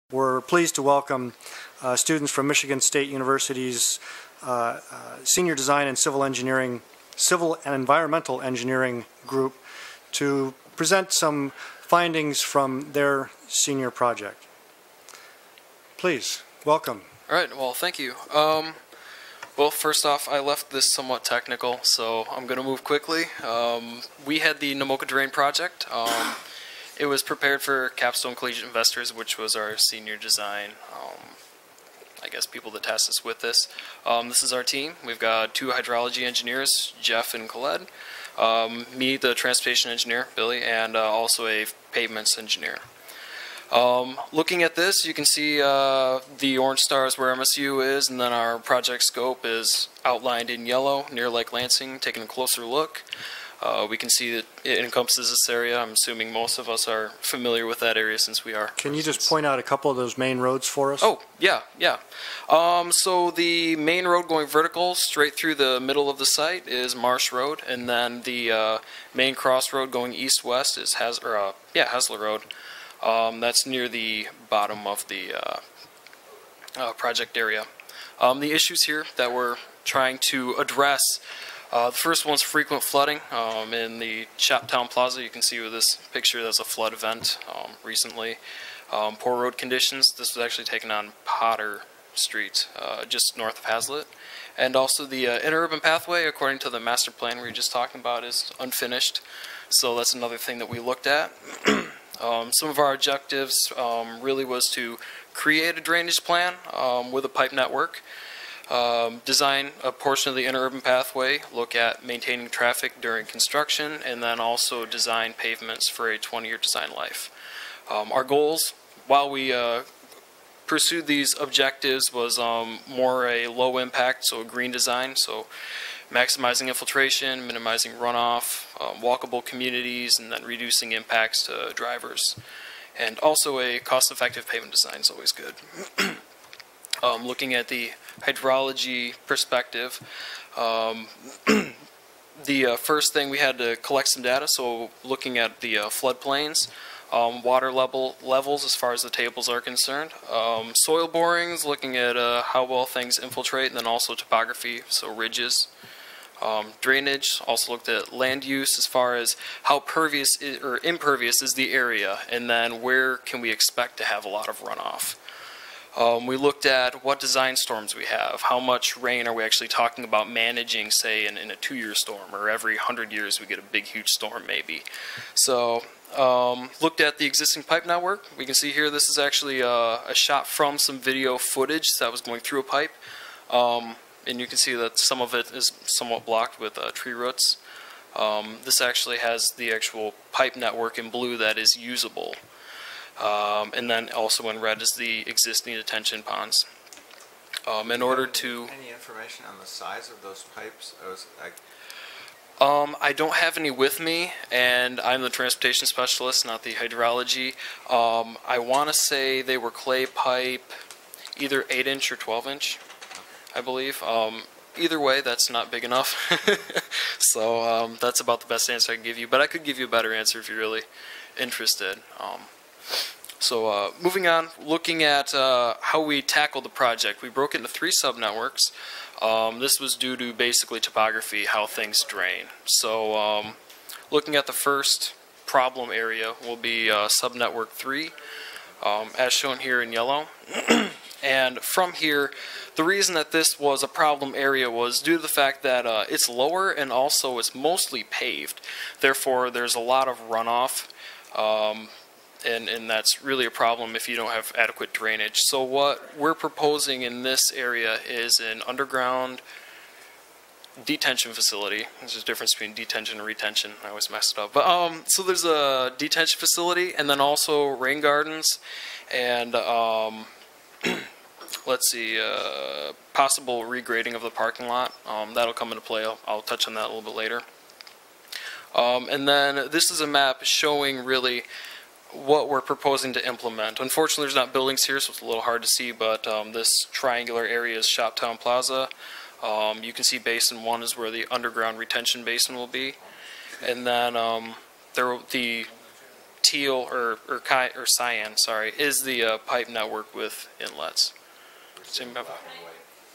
We're pleased to welcome students from Michigan State University's Senior Design and Civil and Environmental Engineering group to present some findings from their senior project. Please, welcome. All right, well, thank you. Well, first off, I left this somewhat technical, so I'm going to move quickly. We had the Namoka Drain project. It was prepared for Capstone Collegiate Investors, which was our senior design, I guess, people that tasked us with this. This is our team. We've got two hydrology engineers, Jeff and Khaled, me, the transportation engineer, Billy, and also a pavements engineer. Looking at this, you can see the orange stars where MSU is, and then our project scope is outlined in yellow near Lake Lansing. Taking a closer look, we can see that it encompasses this area. I'm assuming most of us are familiar with that area since we are. Can you just point out a couple of those main roads for us? Oh, yeah. So the main road going vertical straight through the middle of the site is Marsh Road, and then the main crossroad going east-west is Hasler Road. That's near the bottom of the project area. The issues here that we're trying to address, the first one's frequent flooding. In the Shoptown Plaza, you can see with this picture there's a flood event recently. Poor road conditions. This was actually taken on Potter Street, just north of Hazlitt. And also the Interurban Pathway, according to the master plan we were just talking about, is unfinished. So that's another thing that we looked at. Some of our objectives really was to create a drainage plan with a pipe network, design a portion of the interurban pathway, look at maintaining traffic during construction, and then also design pavements for a 20-year design life. Our goals, while we pursued these objectives, was more a low impact, so a green design, so maximizing infiltration, minimizing runoff, walkable communities, and then reducing impacts to drivers. And also a cost-effective pavement design is always good. Looking at the hydrology perspective, the first thing we had to collect some data, so looking at the floodplains, water levels as far as the tables are concerned, soil borings, looking at how well things infiltrate, and then also topography, so ridges. Drainage, also looked at land use as far as how pervious or impervious is the area, and then where can we expect to have a lot of runoff. We looked at what design storms we have, how much rain are we actually talking about managing, say, in a 2-year storm, or every 100 years we get a big, huge storm maybe. So, looked at the existing pipe network. We can see here this is actually a shot from some video footage that was going through a pipe. And you can see that some of it is somewhat blocked with tree roots. This actually has the actual pipe network in blue that is usable. And then also in red is the existing detention ponds. In order to... Any information on the size of those pipes? I don't have any with me, and I'm the transportation specialist, not the hydrology. I want to say they were clay pipe, either 8-inch or 12-inch. I believe. Either way, that's not big enough. So that's about the best answer I can give you. But I could give you a better answer if you're really interested. So moving on, looking at how we tackled the project. We broke it into 3 sub-networks. This was due to basically topography, how things drain. So looking at the first problem area will be sub-network 3, as shown here in yellow. And from here, the reason that this was a problem area was due to the fact that it's lower and also it's mostly paved. Therefore, there's a lot of runoff, and that's really a problem if you don't have adequate drainage. So what we're proposing in this area is an underground detention facility. There's a difference between detention and retention. I always mess it up. But so there's a detention facility, and then also rain gardens, and let's see, possible regrading of the parking lot. That'll come into play. I'll touch on that a little bit later. And then this is a map showing really what we're proposing to implement. Unfortunately, there's not buildings here, so it's a little hard to see, but this triangular area is Shoptown Plaza. You can see Basin 1 is where the underground retention basin will be. And then the teal or cyan, sorry, is the pipe network with inlets.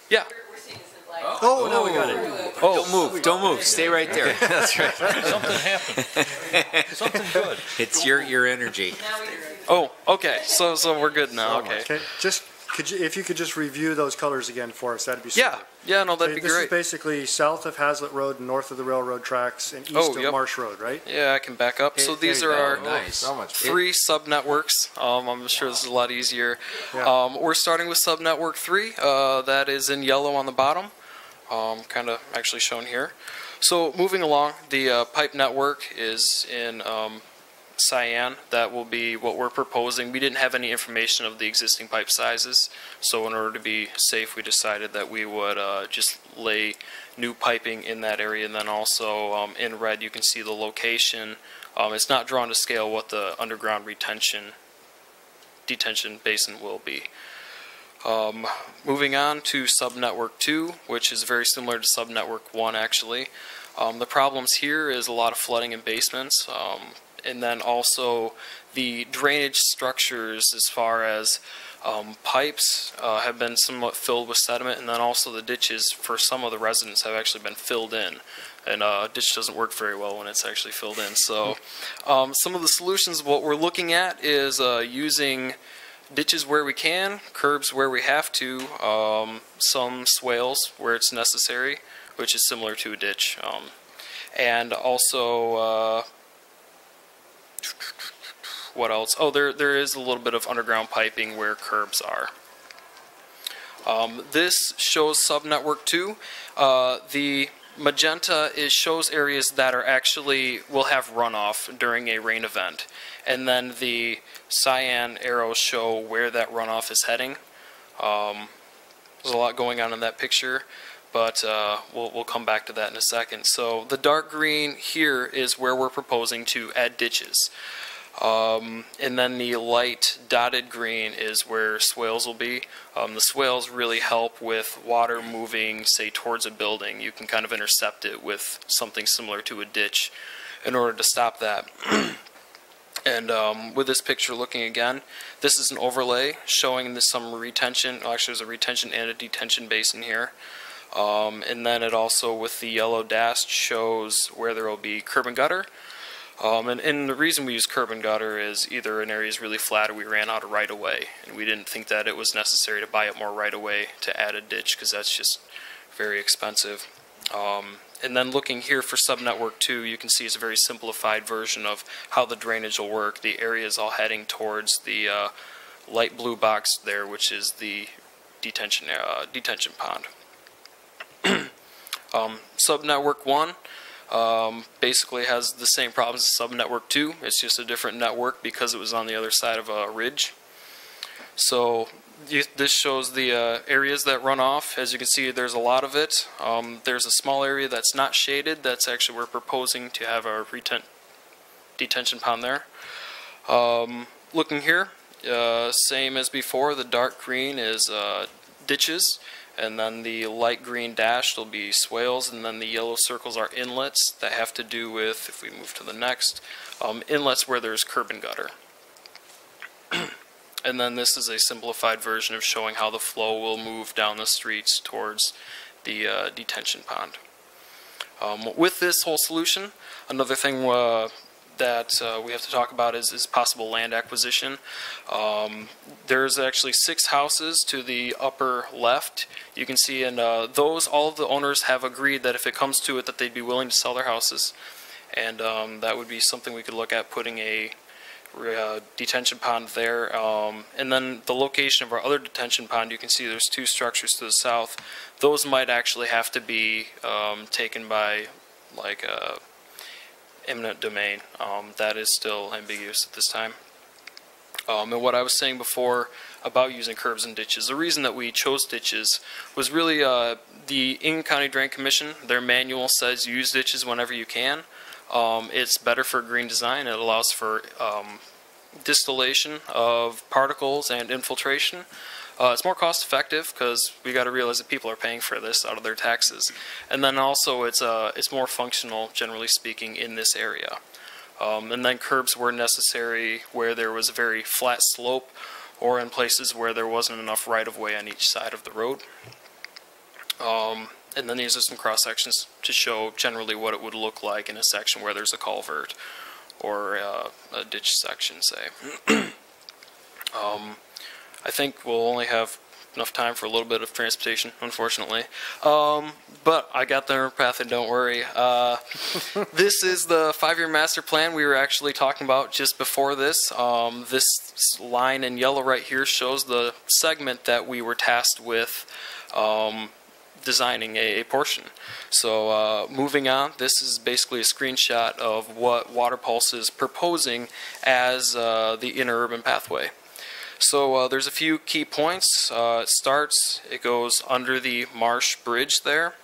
Yeah. Oh, now we got it. Oh, don't move, stay right there. That's right. Something happened. Something good. It's your energy. Oh, okay. So we're good now. Okay. Okay, just if you could just review those colors again for us, that'd be super. Yeah. No, that'd be This is great. basically south of Hazlitt Road, north of the railroad tracks, and east of Marsh Road, right? Yeah, I can back up. So these there are you our go. Nice. So much. 3 sub-networks. I'm sure this is a lot easier. Yeah. We're starting with sub-network 3. That is in yellow on the bottom, kind of actually shown here. So moving along, the pipe network is in cyan. That will be what we're proposing. We didn't have any information of the existing pipe sizes, so in order to be safe, we decided that we would just lay new piping in that area, and then also in red you can see the location. It's not drawn to scale what the underground detention basin will be. Moving on to subnetwork 2, which is very similar to subnetwork 1 actually. The problems here is a lot of flooding in basements, and then also the drainage structures as far as pipes have been somewhat filled with sediment, and then also the ditches for some of the residents have actually been filled in. And a ditch doesn't work very well when it's actually filled in. So some of the solutions, what we're looking at is using ditches where we can, curbs where we have to, some swales where it's necessary, which is similar to a ditch. And also, what else? Oh, there is a little bit of underground piping where curbs are. This shows subnetwork 2. The magenta shows areas that are actually will have runoff during a rain event, and then the cyan arrows show where that runoff is heading. There's a lot going on in that picture, but we'll come back to that in a second. So the dark green here is where we're proposing to add ditches. And then the light dotted green is where swales will be. The swales really help with water moving, say, towards a building. You can kind of intercept it with something similar to a ditch in order to stop that. And with this picture looking again, this is an overlay showing some retention. Actually, there's a retention and a detention basin here. And then it also, with the yellow dash, shows where there will be curb and gutter. And the reason we use curb and gutter is either an area is really flat or we ran out of right-of-way, and we didn't think that it was necessary to buy up more right-of-way to add a ditch, because that's just very expensive. And then looking here for subnetwork 2, you can see it's a very simplified version of how the drainage will work. The area is all heading towards the light blue box there, which is the detention pond. Subnetwork 1 basically has the same problems as subnetwork 2. It's just a different network because it was on the other side of a ridge. So this shows the areas that run off. As you can see, there's a lot of it. There's a small area that's not shaded. That's actually, we're proposing to have a detention pond there. Looking here, same as before, the dark green is ditches, and then the light green dash will be swales, and then the yellow circles are inlets that have to do with, if we move to the next, inlets where there's curb and gutter. And then this is a simplified version of showing how the flow will move down the streets towards the detention pond. With this whole solution, another thing that we have to talk about is possible land acquisition. There's actually 6 houses to the upper left. You can see, and those, all of the owners have agreed that if it comes to it, that they'd be willing to sell their houses, and that would be something we could look at, putting a detention pond there. And then the location of our other detention pond, you can see there's 2 structures to the south. Those might actually have to be taken by like eminent domain. That is still ambiguous at this time. And what I was saying before about using curbs and ditches, the reason that we chose ditches was really the In-County Drain Commission, their manual says use ditches whenever you can. It's better for green design. It allows for distillation of particles and infiltration. It's more cost effective because we got to realize that people are paying for this out of their taxes, and then also it's more functional, generally speaking, in this area. And then curbs were necessary where there was a very flat slope or in places where there wasn't enough right-of-way on each side of the road. And then these are some cross-sections to show generally what it would look like in a section where there's a culvert or a ditch section, say. I think we'll only have enough time for a little bit of transportation, unfortunately. But I got the path, and don't worry. This is the 5-year master plan we were actually talking about just before this. This line in yellow right here shows the segment that we were tasked with designing a portion. So moving on, this is basically a screenshot of what Water Pulse is proposing as the Interurban Pathway. So there's a few key points. It goes under the Marsh Bridge there.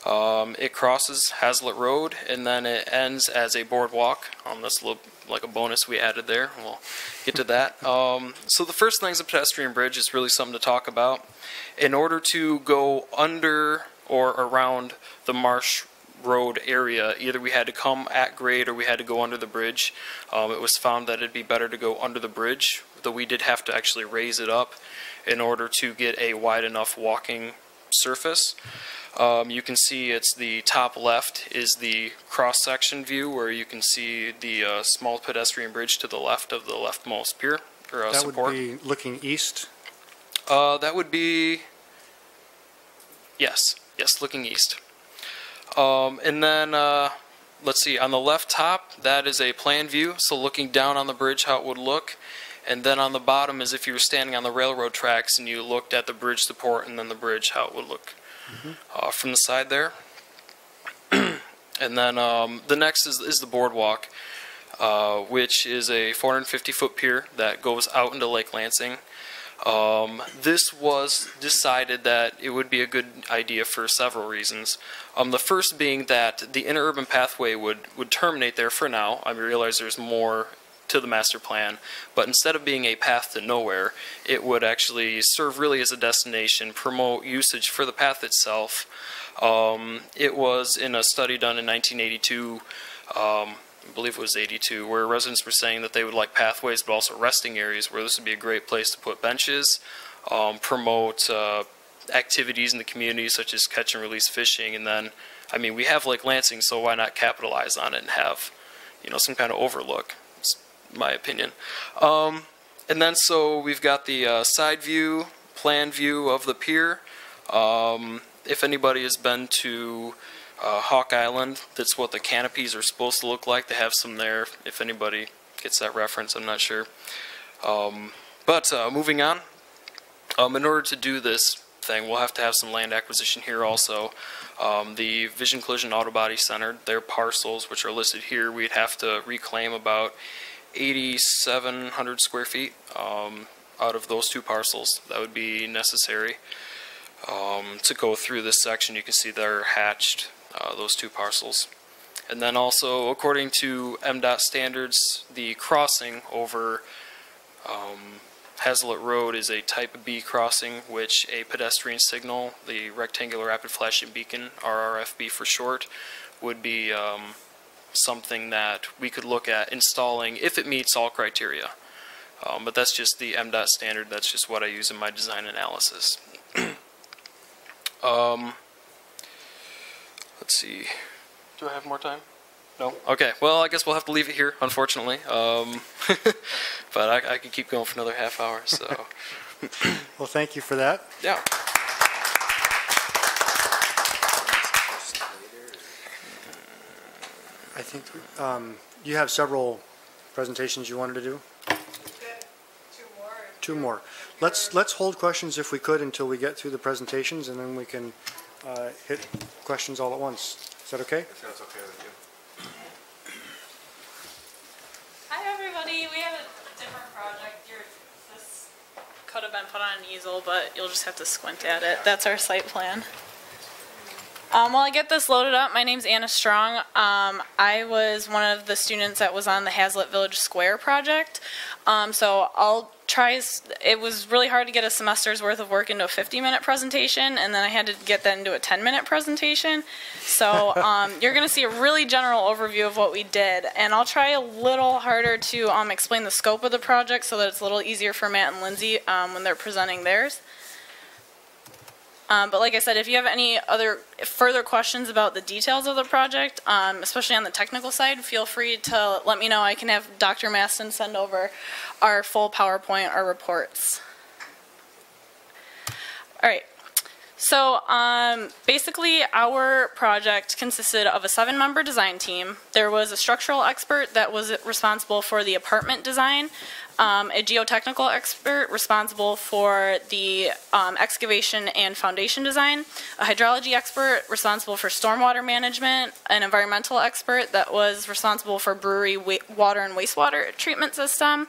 It crosses Hazlitt Road, and then it ends as a boardwalk. That's like a bonus we added there. We'll get to that. So the first thing is a pedestrian bridge. It's really something to talk about. In order to go under or around the Marsh Road area, either we had to come at grade or we had to go under the bridge. It was found that it'd be better to go under the bridge, though we did have to actually raise it up in order to get a wide enough walking surface. You can see it's the top left is the cross-section view where you can see the small pedestrian bridge to the left of the leftmost pier or That support. would be looking east? That would be, yes, looking east. And then, let's see, on the left top, that is a plan view, so looking down on the bridge how it would look. And then on the bottom is if you were standing on the railroad tracks and you looked at the bridge support and then the bridge, how it would look from the side there. And then the next is the boardwalk, which is a 450-foot pier that goes out into Lake Lansing. This was decided that it would be a good idea for several reasons. The first being that the Interurban Pathway would terminate there for now. I realize there's more to the master plan, but instead of being a path to nowhere, it would actually serve really as a destination, promote usage for the path itself. It was in a study done in 1982, I believe it was 82, where residents were saying that they would like pathways but also resting areas where this would be a great place to put benches, promote activities in the community such as catch and release fishing, and then, I mean, we have Lake Lansing, so why not capitalize on it and have, you know, some kind of overlook, my opinion. And then so we've got the side view, plan view of the pier. If anybody has been to Hawk Island, that's what the canopies are supposed to look like. They have some there. If anybody gets that reference, I'm not sure. But moving on, in order to do this thing, we'll have to have some land acquisition here also. The Vision Collision Auto Body Center, their parcels, which are listed here, we'd have to reclaim about 8,700 square feet out of those two parcels. That would be necessary to go through this section. You can see they're hatched, those two parcels. And then also, according to MDOT standards, the crossing over Hazlitt Road is a type B crossing, which a pedestrian signal, the rectangular rapid flashing beacon, RRFB for short, would be something that we could look at installing if it meets all criteria. But that's just the MDOT standard. That's just what I use in my design analysis. Let's see. Do I have more time? No? Okay. Well, I guess we'll have to leave it here, unfortunately. But I could keep going for another half hour. So. Well, thank you for that. Yeah. I think you have several presentations you wanted to do? Two more. Let's hold questions if we could until we get through the presentations, and then we can hit questions all at once. Is that okay? If that's okay with you. Hi everybody, we have a different project. This could have been put on an easel, but you'll just have to squint at it. That's our site plan. While I get this loaded up, my name's Anna Strong. I was one of the students that was on the Hazlitt Village Square project. So I'll try, it was really hard to get a semester's worth of work into a 50-minute presentation, and then I had to get that into a 10-minute presentation. So you're going to see a really general overview of what we did, and I'll try a little harder to explain the scope of the project so that it's a little easier for Matt and Lindsay when they're presenting theirs. But like I said, if you have any other further questions about the details of the project, especially on the technical side, feel free to let me know. I can have Dr. Maston send over our full PowerPoint or reports. All right. So basically, our project consisted of a 7-member design team. There was a structural expert that was responsible for the apartment design, a geotechnical expert responsible for the excavation and foundation design, a hydrology expert responsible for stormwater management, an environmental expert that was responsible for brewery water and wastewater treatment system,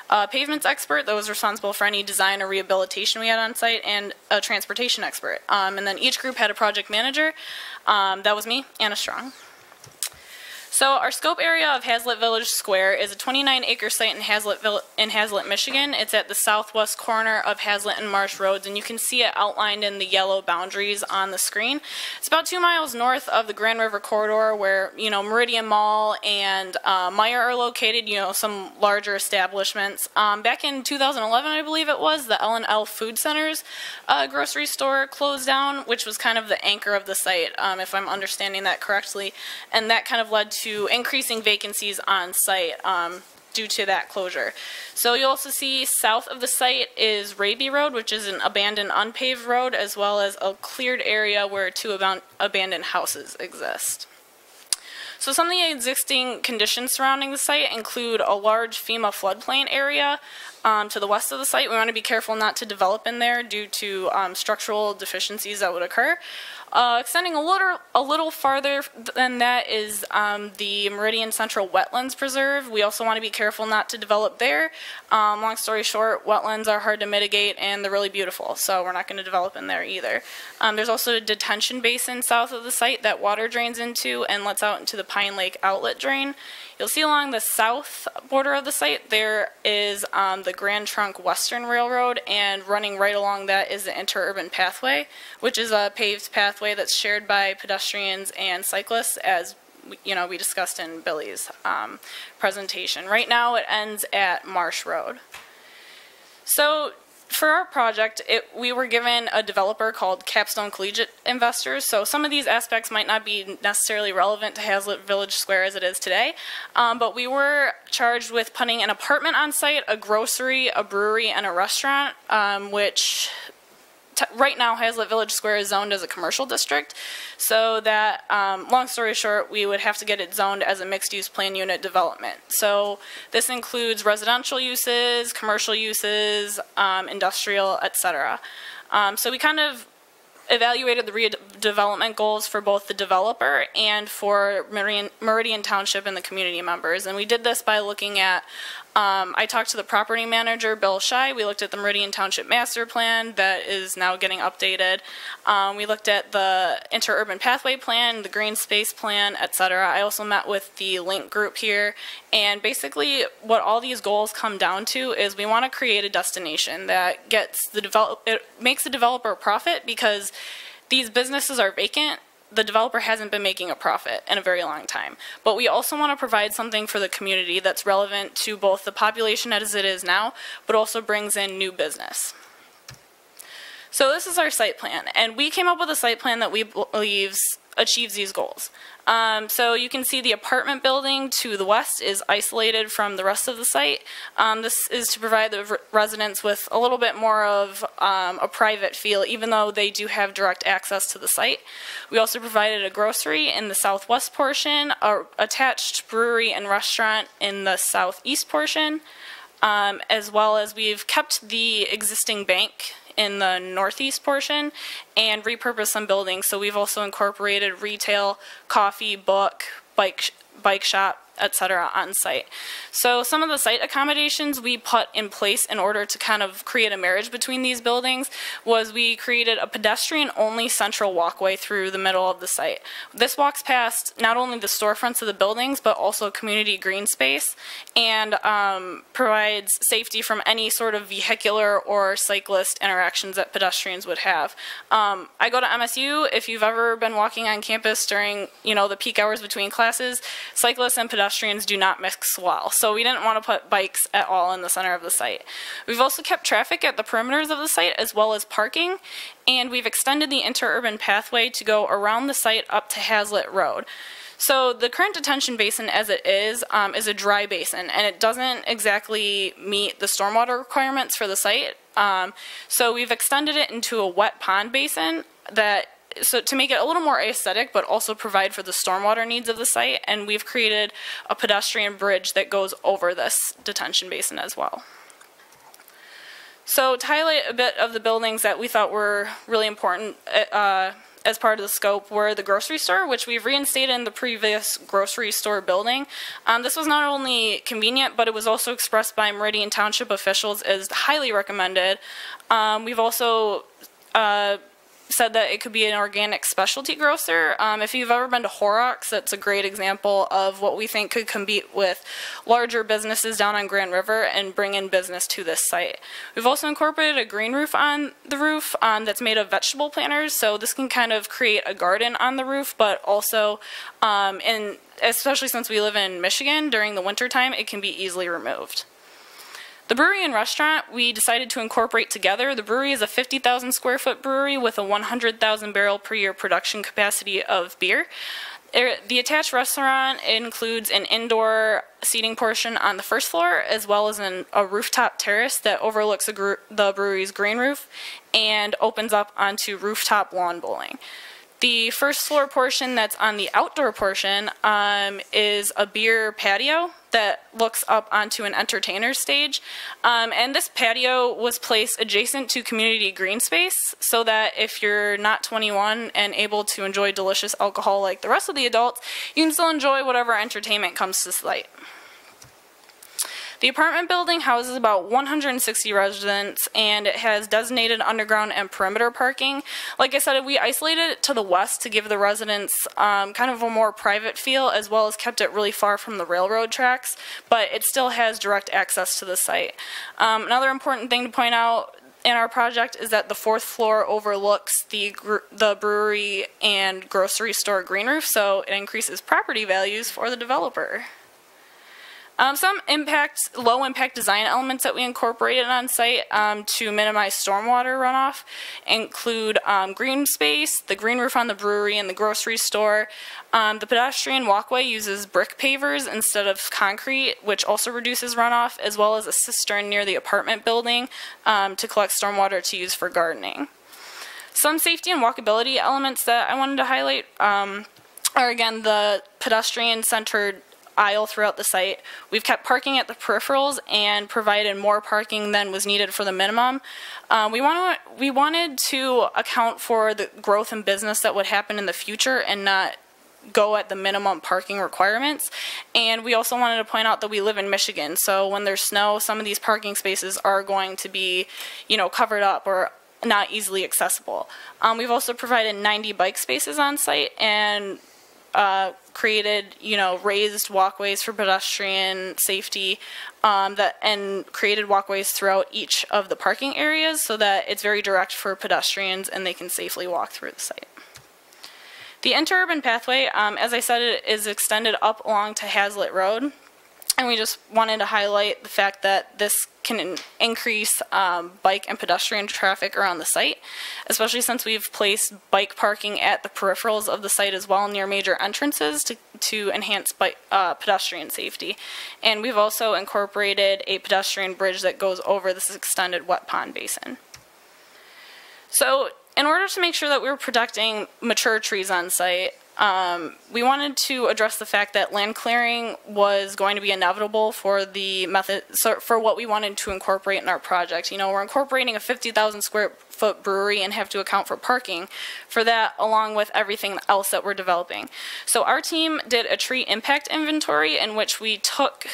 a pavements expert that was responsible for any design or rehabilitation we had on site, and a transportation expert. And then each group had a project manager. That was me, Anna Strong. So our scope area of Hazlitt Village Square is a 29-acre site in Hazlitt, Michigan. It's at the southwest corner of Hazlitt and Marsh Roads, and you can see it outlined in the yellow boundaries on the screen. It's about 2 miles north of the Grand River Corridor, where Meridian Mall and Meijer are located. Some larger establishments. Back in 2011, I believe it was, the L&L Food Center's grocery store closed down, which was kind of the anchor of the site, if I'm understanding that correctly, and that kind of led to increasing vacancies on site due to that closure. So you'll also see south of the site is Raby Road, which is an abandoned unpaved road, as well as a cleared area where 2 abandoned houses exist. So some of the existing conditions surrounding the site include a large FEMA floodplain area to the west of the site. We want to be careful not to develop in there due to structural deficiencies that would occur. Extending a little farther than that is the Meridian Central Wetlands Preserve. We also want to be careful not to develop there. Long story short, wetlands are hard to mitigate and they're really beautiful, so we're not going to develop in there either. There's also a detention basin south of the site that water drains into and lets out into the Pine Lake outlet drain. You'll see along the south border of the site there is the Grand Trunk Western Railroad, and running right along that is the Interurban Pathway, which is a paved pathway that's shared by pedestrians and cyclists, as we discussed in Billy's presentation. Right now it ends at Marsh Road. So for our project, we were given a developer called Capstone Collegiate Investors, so some of these aspects might not be necessarily relevant to Hazlitt Village Square as it is today, but we were charged with putting an apartment on site, a grocery, a brewery, and a restaurant, which right now Hazlitt Village Square is zoned as a commercial district, so that, long story short, we would have to get it zoned as a mixed-use plan unit development. So this includes residential uses, commercial uses, industrial, etc. So we kind of evaluated the redevelopment goals for both the developer and for Meridian Township and the community members. And we did this by looking at, I talked to the property manager, Bill Shy. We looked at the Meridian Township Master Plan that is now getting updated. We looked at the Interurban Pathway Plan, the Green Space Plan, etc. I also met with the Link group here. And basically what all these goals come down to is we want to create a destination that gets it makes the developer a profit, because these businesses are vacant. The developer hasn't been making a profit in a very long time. But we also want to provide something for the community that's relevant to both the population as it is now, but also brings in new business. So this is our site plan, and we came up with a site plan that we believe achieves these goals. So you can see the apartment building to the west is isolated from the rest of the site. This is to provide the residents with a little bit more of a private feel, even though they do have direct access to the site. We also provided a grocery in the southwest portion, an attached brewery and restaurant in the southeast portion, as well as we've kept the existing bank in the northeast portion and repurposed some buildings. So we've also incorporated retail, coffee, book, bike shop, etc. on site. So some of the site accommodations we put in place in order to kind of create a marriage between these buildings was we created a pedestrian-only central walkway through the middle of the site. This walks past not only the storefronts of the buildings, but also community green space, and provides safety from any sort of vehicular or cyclist interactions that pedestrians would have. I go to MSU. If you've ever been walking on campus during, the peak hours between classes, cyclists and pedestrians do not mix well. So we didn't want to put bikes at all in the center of the site. We've also kept traffic at the perimeters of the site as well as parking, and we've extended the Interurban Pathway to go around the site up to Hazlitt Road. So the current detention basin as it is a dry basin, and it doesn't exactly meet the stormwater requirements for the site. So we've extended it into a wet pond basin to make it a little more aesthetic, but also provide for the stormwater needs of the site, and we've created a pedestrian bridge that goes over this detention basin as well. So to highlight a bit of the buildings that we thought were really important as part of the scope were the grocery store, which we've reinstated in the previous grocery store building. This was not only convenient, but it was also expressed by Meridian Township officials as highly recommended. We've also said that it could be an organic specialty grocer. If you've ever been to Horrocks, that's a great example of what we think could compete with larger businesses down on Grand River and bring in business to this site. We've also incorporated a green roof on the roof that's made of vegetable planters, so this can kind of create a garden on the roof, but also, especially since we live in Michigan, during the wintertime, it can be easily removed. The brewery and restaurant we decided to incorporate together. The brewery is a 50,000 square foot brewery with a 100,000 barrel per year production capacity of beer. The attached restaurant includes an indoor seating portion on the first floor, as well as a rooftop terrace that overlooks the brewery's green roof and opens up onto rooftop lawn bowling. The first floor portion that's on the outdoor portion is a beer patio that looks up onto an entertainer's stage. And this patio was placed adjacent to community green space so that if you're not 21 and able to enjoy delicious alcohol like the rest of the adults, you can still enjoy whatever entertainment comes to the site. The apartment building houses about 160 residents, and it has designated underground and perimeter parking. Like I said, we isolated it to the west to give the residents kind of a more private feel, as well as kept it really far from the railroad tracks, but it still has direct access to the site. Another important thing to point out in our project is that the fourth floor overlooks the brewery and grocery store green roof, so it increases property values for the developer. Some low impact design elements that we incorporated on site to minimize stormwater runoff include green space, the green roof on the brewery and the grocery store. The pedestrian walkway uses brick pavers instead of concrete, which also reduces runoff, as well as a cistern near the apartment building to collect stormwater to use for gardening. Some safety and walkability elements that I wanted to highlight are, again, the pedestrian-centered aisle throughout the site. We've kept parking at the peripherals and provided more parking than was needed for the minimum. We wanted to account for the growth in business that would happen in the future and not go at the minimum parking requirements. And we also wanted to point out that we live in Michigan, so when there's snow, some of these parking spaces are going to be, covered up or not easily accessible. We've also provided 90 bike spaces on site and created, raised walkways for pedestrian safety, and created walkways throughout each of the parking areas so that it's very direct for pedestrians and they can safely walk through the site. The Interurban Pathway, as I said, it is extended up along to Hazlitt Road, and we just wanted to highlight the fact that this can increase bike and pedestrian traffic around the site, especially since we've placed bike parking at the peripherals of the site as well near major entrances to enhance pedestrian safety. And we've also incorporated a pedestrian bridge that goes over this extended wet pond basin. So in order to make sure that we were protecting mature trees on site, We wanted to address the fact that land clearing was going to be inevitable for the method, for what we wanted to incorporate in our project. You know, we're incorporating a 50,000 square foot brewery and have to account for parking for that, along with everything else that we're developing. So our team did a tree impact inventory in which we took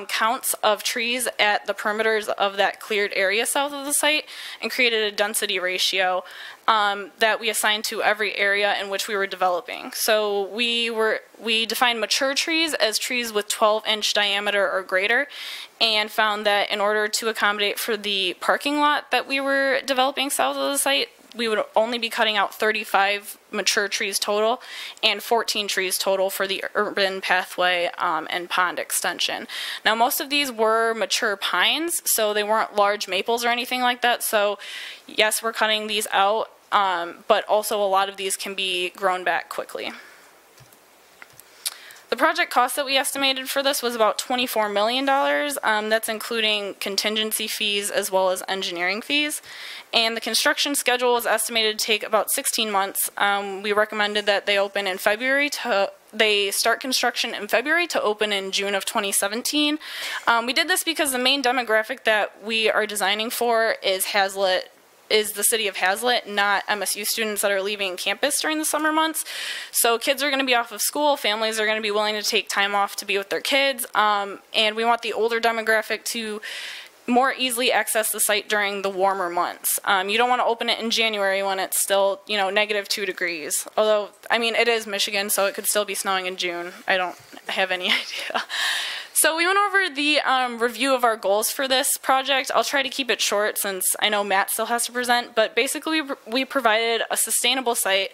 counts of trees at the perimeters of that cleared area south of the site and created a density ratio that we assigned to every area in which we were developing. So we defined mature trees as trees with 12-inch diameter or greater, and found that in order to accommodate for the parking lot that we were developing south of the site, we would only be cutting out 35 mature trees total and 14 trees total for the urban pathway and pond extension. Now, most of these were mature pines, so they weren't large maples or anything like that. So yes, we're cutting these out, but also a lot of these can be grown back quickly. The project cost that we estimated for this was about $24 million. That's including contingency fees as well as engineering fees. And the construction schedule was estimated to take about 16 months. We recommended that they open in February they start construction in February to open in June of 2017. We did this because the main demographic that we are designing for is the city of Hazlet, not MSU students that are leaving campus during the summer months. So kids are going to be off of school, families are going to be willing to take time off to be with their kids, and we want the older demographic to more easily access the site during the warmer months. You don't want to open it in January when it's still, you know, -2 degrees. Although, I mean, it is Michigan, so it could still be snowing in June. I don't have any idea. So we went over the review of our goals for this project. I'll try to keep it short since I know Matt still has to present, but basically we provided a sustainable site.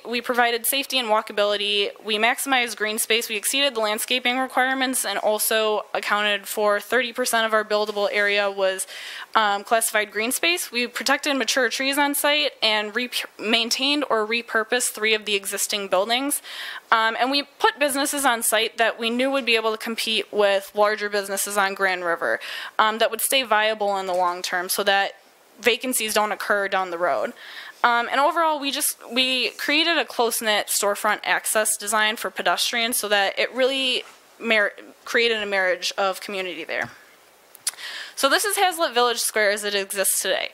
We provided safety and walkability. We maximized green space. We exceeded the landscaping requirements and also accounted for 30% of our buildable area was classified green space. We protected mature trees on site and maintained or repurposed 3 of the existing buildings. And we put businesses on site that we knew would be able to compete with larger businesses on Grand River that would stay viable in the long term so that vacancies don't occur down the road. And overall, we created a close-knit storefront access design for pedestrians so that it really created a marriage of community there. So this is Hazlet Village Square as it exists today.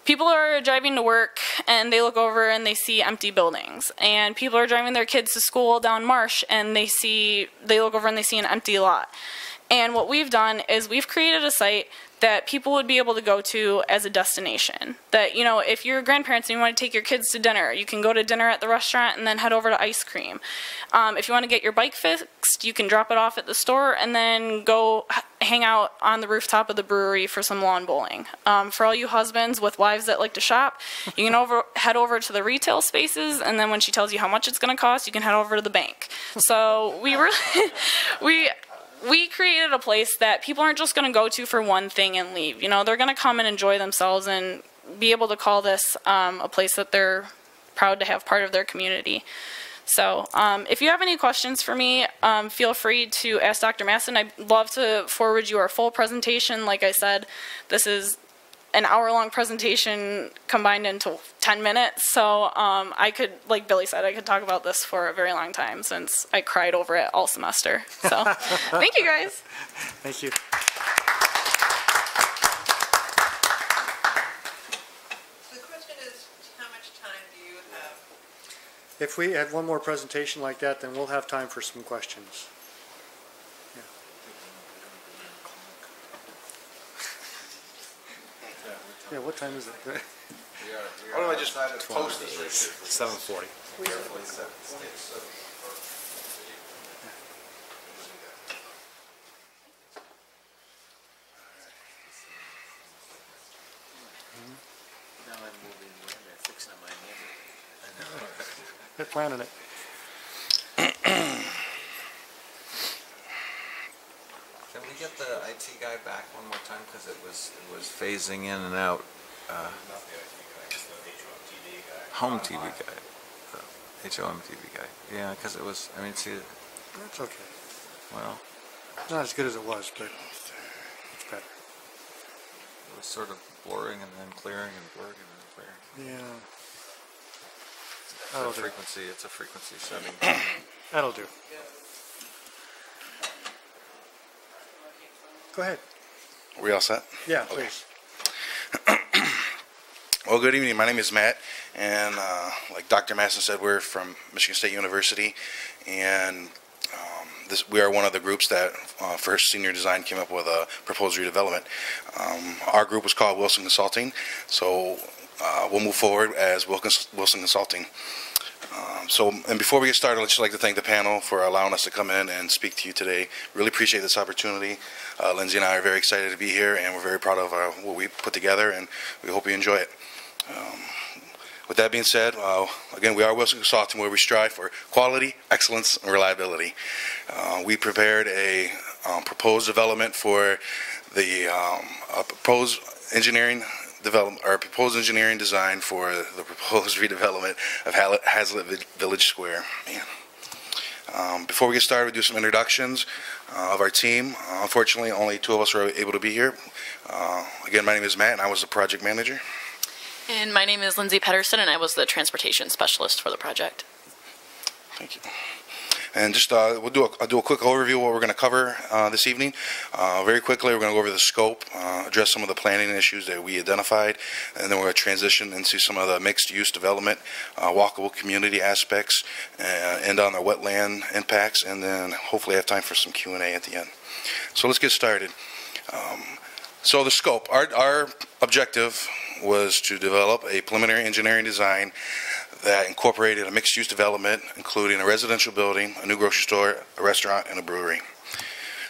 People are driving to work and they look over and they see empty buildings. And people are driving their kids to school down Marsh and they look over and they see an empty lot. And what we've done is we've created a site that people would be able to go to as a destination. That, you know, if you're grandparents and you want to take your kids to dinner, you can go to dinner at the restaurant and then head over to ice cream. If you want to get your bike fixed, you can drop it off at the store and then go hang out on the rooftop of the brewery for some lawn bowling. For all you husbands with wives that like to shop, you can head over to the retail spaces, and then when she tells you how much it's going to cost, you can head over to the bank. So we created a place that people aren't just going to go to for one thing and leave. You know, they're going to come and enjoy themselves and be able to call this a place that they're proud to have part of their community. So if you have any questions for me, feel free to ask Dr. Masson. I'd love to forward you our full presentation. Like I said, this is an hour-long presentation combined into 10 minutes. So I could, like Billy said, I could talk about this for a very long time since I cried over it all semester. So thank you, guys. Thank you. If we had one more presentation like that, then we'll have time for some questions. Yeah. Yeah, what time is it? Why don't I just post this? 7:40. Now I'm moving in and fixing my neighborhood. They're planning it. Can we get the IT guy back one more time, because it was phasing in and out. HOMTV guy. HOMTV guy. Yeah, because it was, I mean, see, That's okay. well, Not as good as it was, but it's better. it was sort of blurring and then clearing and blurring and then clearing. Yeah. That'll do. Frequency, it's a frequency setting. That'll do. Go ahead. Are we all set? Yeah, please. Well, good evening. My name is Matt, and like Dr. Masson said, we're from Michigan State University, and we are one of the groups that first senior design came up with a proposed redevelopment. Our group was called Wilson Consulting, so we'll move forward as Wilson Consulting. And before we get started, I'd just like to thank the panel for allowing us to come in and speak to you today. Really appreciate this opportunity. Lindsay and I are very excited to be here, and we're very proud of what we put together, and we hope you enjoy it. With that being said, again, we are Wilson Consulting, where we strive for quality, excellence, and reliability. We prepared a proposed development for the proposed engineering design for the proposed redevelopment of Hazlitt Village Square. Before we get started, we do some introductions of our team. Unfortunately, only two of us are able to be here. Again, my name is Matt, and I was the project manager. And my name is Lindsay Pedersen, and I was the transportation specialist for the project. Thank you. And just I'll do a quick overview of what we're going to cover this evening. Very quickly, we're going to go over the scope, address some of the planning issues that we identified, and then we're going to transition into some of the mixed-use development, walkable community aspects, end on the wetland impacts, and then hopefully have time for some Q&A at the end. So let's get started. So the scope, our objective was to develop a preliminary engineering design that incorporated a mixed-use development, including a residential building, a new grocery store, a restaurant, and a brewery.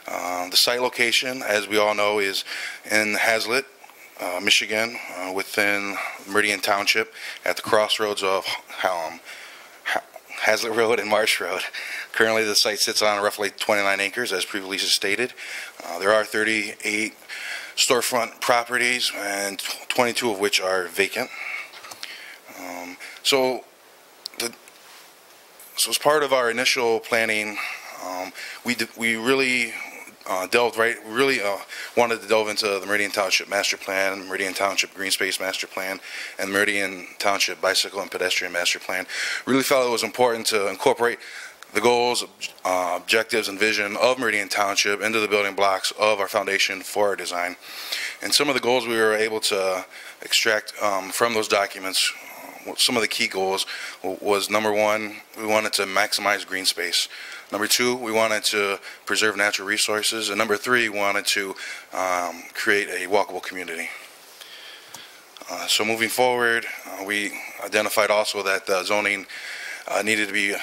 The site location, as we all know, is in Hazlitt, Michigan, within Meridian Township, at the crossroads of Hazlitt Road and Marsh Road. Currently, the site sits on roughly 29 acres, as previously stated. There are 38 storefront properties, and 22 of which are vacant. So as part of our initial planning, we really wanted to delve into the Meridian Township Master Plan, Meridian Township Green Space Master Plan, and Meridian Township Bicycle and Pedestrian Master Plan. Really felt it was important to incorporate the goals, objectives, and vision of Meridian Township into the building blocks of our foundation for our design. And some of the goals we were able to extract from those documents, some of the key goals was, number one, we wanted to maximize green space. Number two, we wanted to preserve natural resources. And number three, we wanted to create a walkable community. So moving forward, we identified also that the zoning needed to be,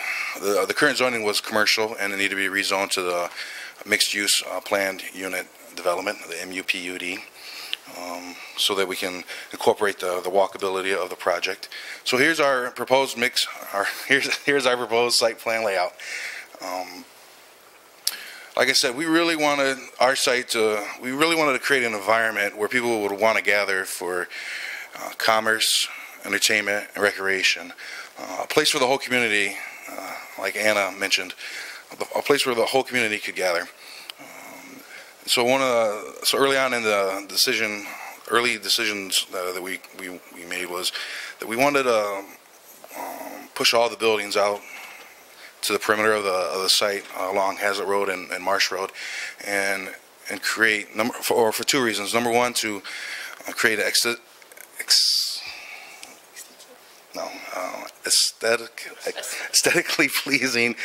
the current zoning was commercial, and it needed to be rezoned to the mixed-use planned unit development, the MUPUD, so that we can incorporate the walkability of the project. So here's our proposed here's our proposed site plan layout. Like I said, we really wanted to create an environment where people would want to gather for commerce, entertainment, and recreation. A place for the whole community, like Anna mentioned, a place where the whole community could gather. So early on in the early decisions that we made was that we wanted to push all the buildings out to the perimeter of the site along Hazlitt Road and Marsh Road, and create for two reasons. Number one, to create an aesthetically pleasing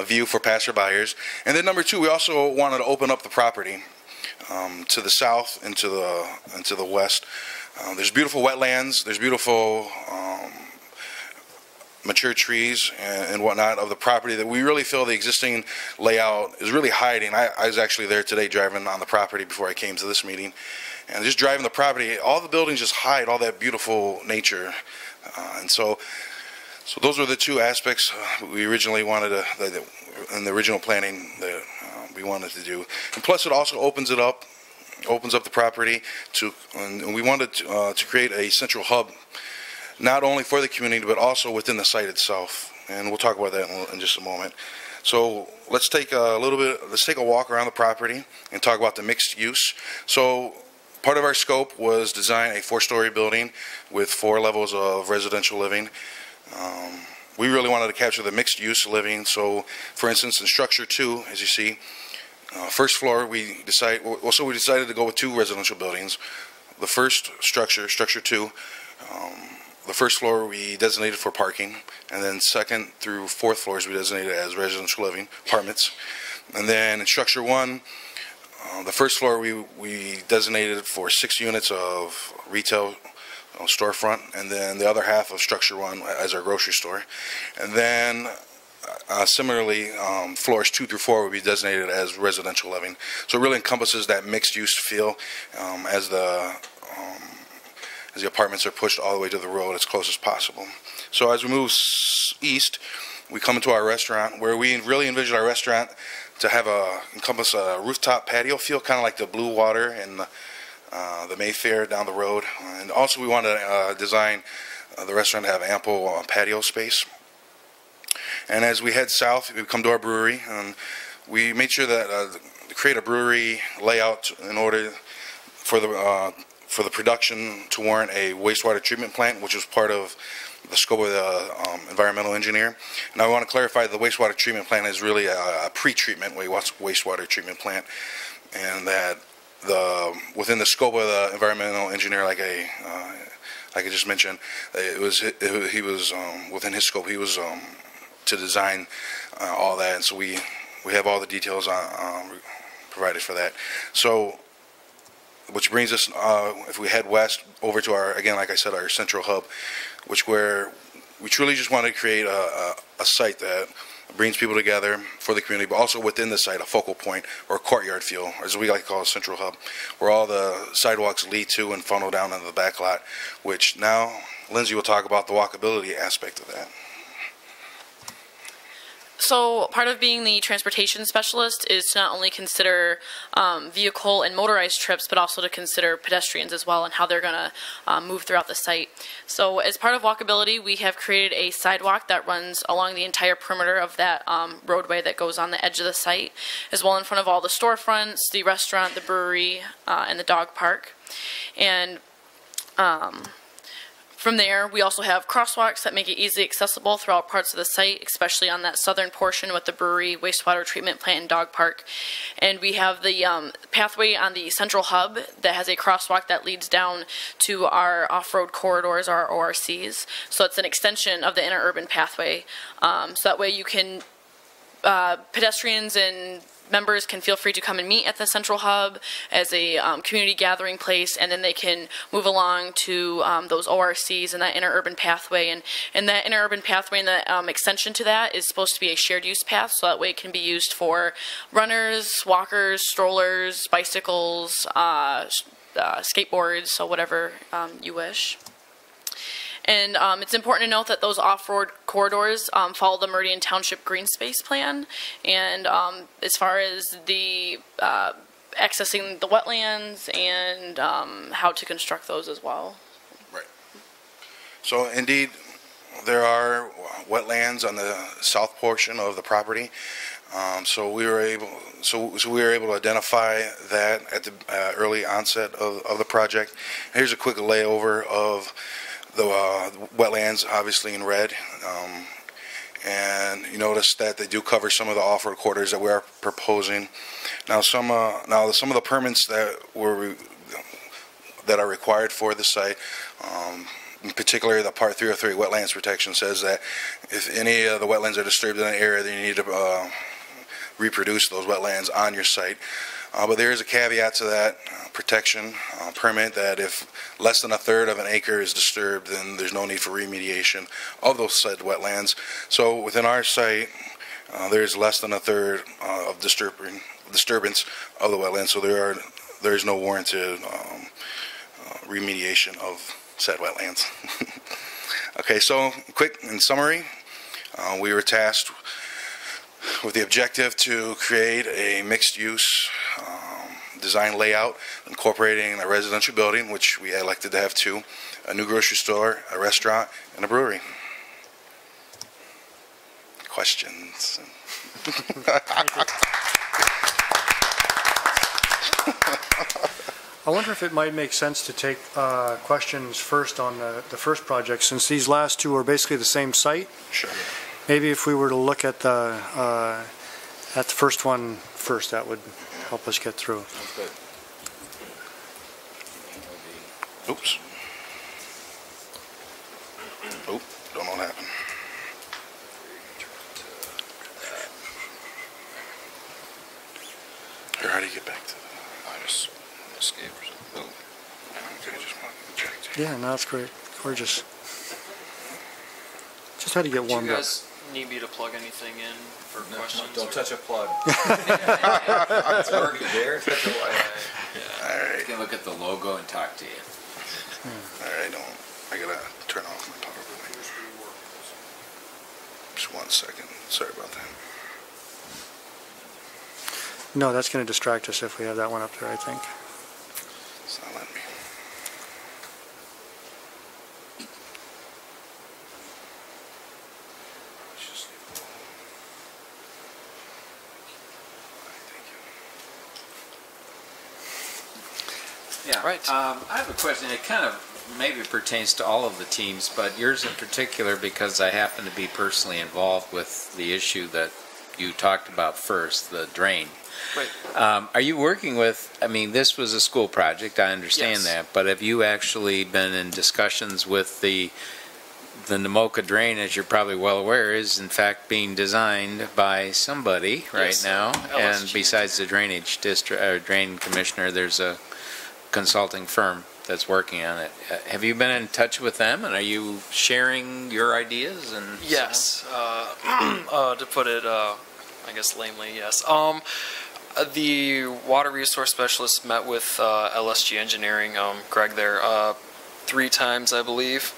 view for passerbyers. And then number two, we also wanted to open up the property to the south and to the west. There's beautiful wetlands, there's beautiful mature trees and whatnot of the property that we really feel the existing layout is really hiding. I was actually there today driving on the property before I came to this meeting, and just driving the property, all the buildings just hide all that beautiful nature. And so those were the two aspects we originally wanted to, in the original planning, that we wanted to do. And plus, it also opens up the property and we wanted to create a central hub, not only for the community but also within the site itself. And we'll talk about that in just a moment. So let's take a walk around the property and talk about the mixed use. So part of our scope was design a 4-story building with 4 levels of residential living. we really wanted to capture the mixed-use living. So, for instance, in structure 2, as you see, first floor, we decided to go with 2 residential buildings. The first structure, structure 2, the first floor we designated for parking, and then second through 4th floors we designated as residential living apartments. And then in structure 1, the first floor we designated for 6 units of retail storefront, and then the other half of structure 1 as our grocery store. And then similarly, floors 2 through 4 would be designated as residential living. So it really encompasses that mixed-use feel as the apartments are pushed all the way to the road as close as possible. So as we move east, we come into our restaurant, where we really envision our restaurant to have encompass a rooftop patio feel, kind of like the Blue Water and the Mayfair down the road. And also we want to design the restaurant to have ample patio space. And as we head south, we come to our brewery, and we made sure that to create a brewery layout in order for the production to warrant a wastewater treatment plant, which was part of the scope of the environmental engineer. And I want to clarify the wastewater treatment plant is really a pre-treatment wastewater treatment plant, and that within the scope of the environmental engineer, like I just mentioned, he was within his scope. He was to design all that, and so we have all the details provided for that. So, which brings us, if we head west over to our, again, like I said, our central hub, where we truly just want to create a site that brings people together for the community, but also within the site, a focal point or a courtyard feel, as we like to call a central hub, where all the sidewalks lead to and funnel down into the back lot, which now Lindsay will talk about the walkability aspect of that. So part of being the transportation specialist is to not only consider vehicle and motorized trips, but also to consider pedestrians as well and how they're going to move throughout the site. So as part of walkability, we have created a sidewalk that runs along the entire perimeter of that roadway that goes on the edge of the site, as well in front of all the storefronts, the restaurant, the brewery, and the dog park. And from there, we also have crosswalks that make it easily accessible throughout parts of the site, especially on that southern portion with the brewery, wastewater treatment plant, and dog park. And we have the pathway on the central hub that has a crosswalk that leads down to our off-road corridors, our ORCs. So it's an extension of the Interurban Pathway. So that way you can, pedestrians and members can feel free to come and meet at the central hub as a community gathering place, and then they can move along to those ORCs and that interurban pathway. And that interurban pathway and the extension to that is supposed to be a shared use path, so that way it can be used for runners, walkers, strollers, bicycles, skateboards, so whatever you wish. And it's important to note that those off-road corridors follow the Meridian Township Green Space Plan. And as far as the accessing the wetlands and how to construct those as well. Right. So indeed, there are wetlands on the south portion of the property. So we were able to identify that at the early onset of the project. Here's a quick layover of the wetlands, obviously in red, and you notice that they do cover some of the off-road corridors that we are proposing. Now, some of the permits that are required for the site, in particular the Part 303 Wetlands Protection, says that if any of the wetlands are disturbed in an area, then you need to reproduce those wetlands on your site. But there is a caveat to that protection permit, that if less than a third of an acre is disturbed, then there's no need for remediation of those said wetlands. So within our site, there's less than a third of disturbance of the wetlands, so there is no warranted remediation of said wetlands. Okay, so quick in summary, we were tasked with the objective to create a mixed-use design layout incorporating a residential building, which we elected to have 2, a new grocery store, a restaurant, and a brewery. Questions? I wonder if it might make sense to take questions first on the first project, since these last two are basically the same site. Sure. Maybe if we were to look at the first one first, that would help us get through. Sounds good. Oops. Oop, don't know what happened. Here, how do you get back to the... I just escaped or something. Oh. Okay, just want to check. Yeah, no, that's great. We're just had to get Do you warmed up. guys need me to plug anything in for questions? Don't or- touch a plug. It's already there. Touch a wire. All right. You can look at the logo and talk to you. All right, I gotta turn off my power button. Just 1 second. Sorry about that. No, that's going to distract us if we have that one up there, I think. It's not letting me. Let's just leave it alone. Thank you. Yeah. Right. I have a question. It kind of maybe pertains to all of the teams, but yours in particular because I happen to be personally involved with the issue that you talked about first, the drain. Right. Are you working with, I mean, this was a school project, I understand Yes. that, but have you actually been in discussions with the Namoka drain, as you're probably well aware, is in fact being designed by somebody right Yes, now, and LSG. besides the drainage district, or drain commissioner, there's a consulting firm that's working on it. Have you been in touch with them, and are you sharing your ideas? And Yes. To put it, I guess lamely, yes. The water resource specialist met with LSG Engineering, Greg there, 3 times, I believe.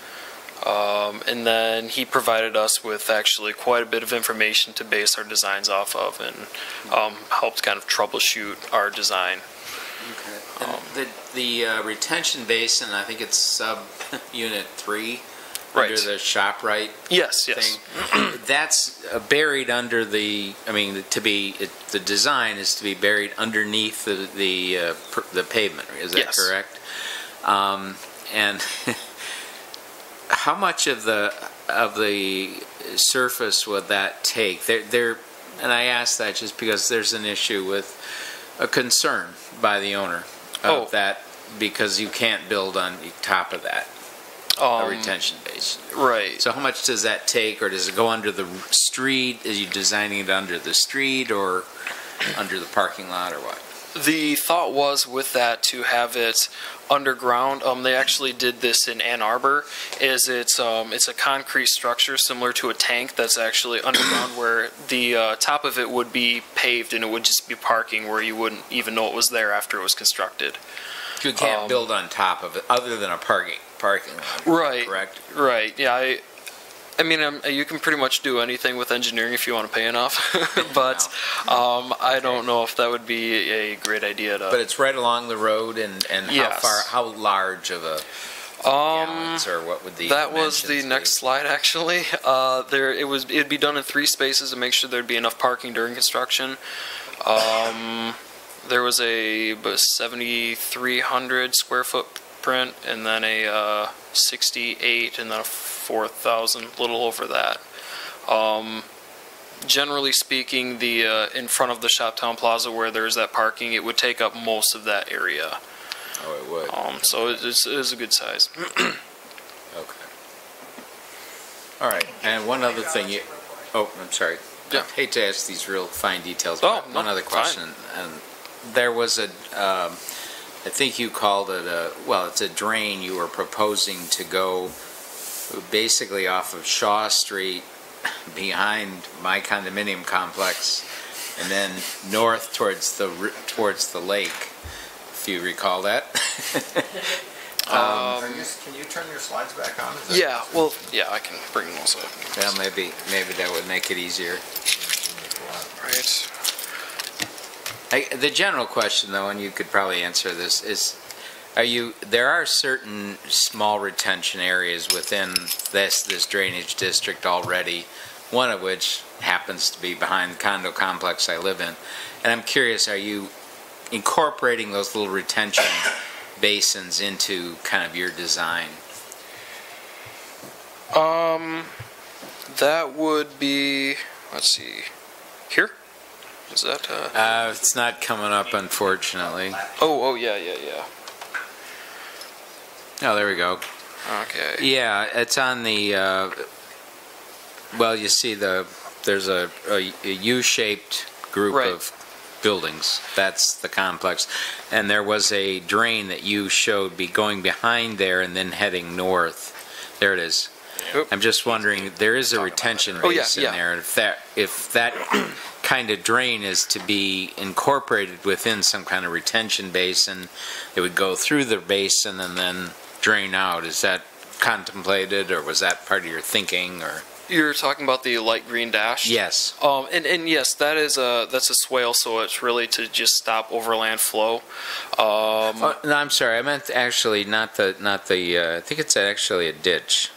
And then he provided us with actually quite a bit of information to base our designs off of, and helped kind of troubleshoot our design. And the retention basin, I think it's sub-unit 3, Right. under the ShopRite Yes, thing. yes. That's buried under the, I mean, the design is to be buried underneath the pavement, is that Yes. correct? And how much of the surface would that take? And I ask that just because there's an issue with a concern by the owner of that, because you can't build on top of that, a retention basin. Right. So how much does that take, or does it go under the street? Are you designing it under the street or under the parking lot, or what? The thought was with that to have it underground. They actually did this in Ann Arbor. It's a concrete structure similar to a tank that's actually underground, where the top of it would be paved and it would just be parking where you wouldn't even know it was there after it was constructed. You can't build on top of it other than a parking lot. Right. Correct. Right. Yeah. I mean, you can pretty much do anything with engineering if you want to pay enough, but I don't know if that would be a great idea to. But it's right along the road, and Yes. how large of a gallons, or what would the That was the dimensions next be? slide, actually. It'd be done in 3 spaces to make sure there'd be enough parking during construction. There was a 7,300 square foot print, and then a 68, and then a 4,000, a little over that. Generally speaking, the in front of the Shoptown Plaza where there's that parking, it would take up most of that area. Oh, it would. So it is a good size. Okay. All right. And one other thing, I'm sorry. Yeah. I hate to ask these real fine details, Oh, but no, one other fine. question. And there was I think you called it it's a drain you were proposing to go basically off of Shaw Street behind my condominium complex, and then north towards the lake, if you recall that. Can you turn your slides back on? Is that- Yeah, well, yeah, I can bring those up. Well, maybe that would make it easier. Right. The general question, though, and you could probably answer this, is there are certain small retention areas within this drainage district already, one of which happens to be behind the condo complex I live in. And I'm curious, are you incorporating those little retention basins into kind of your design? That would be, let's see, here? Is that, It's not coming up, unfortunately. oh, yeah. Oh, there we go. Okay. Yeah, it's on the, well, you see there's a U-shaped group Right. of buildings. That's the complex. And there was a drain that you showed be going behind there and then heading north. There it is. Oop. I'm just wondering, there is a retention Oh, yeah, basin yeah. there. If that kind of drain is to be incorporated within some kind of retention basin, it would go through the basin and then drain out. Is that contemplated, or was that part of your thinking? Or You're talking about the light green dash? yes, And yes, that's a swale, so it's really to just stop overland flow. oh, no, I'm sorry. I meant actually not the. I think it's actually a ditch.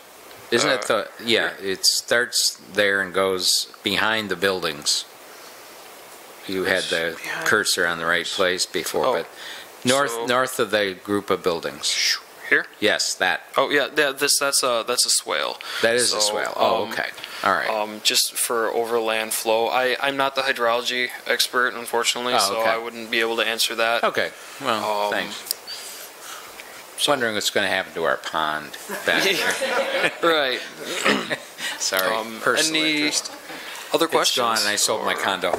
Isn't it the? Yeah, it starts there and goes behind the buildings. You had the cursor on the right place before, Oh, but so- north of the group of buildings. Here? Yes, that. Oh yeah, that's a swale. That is a So, swale. Oh, okay. All right. Just for overland flow. I'm not the hydrology expert, unfortunately, Oh, so okay. I wouldn't be able to answer that. Okay. Well, um, thanks. Wondering what's going to happen to our pond back there. Right. Sorry, personal Any interest. other It's questions? gone, and I sold my condo.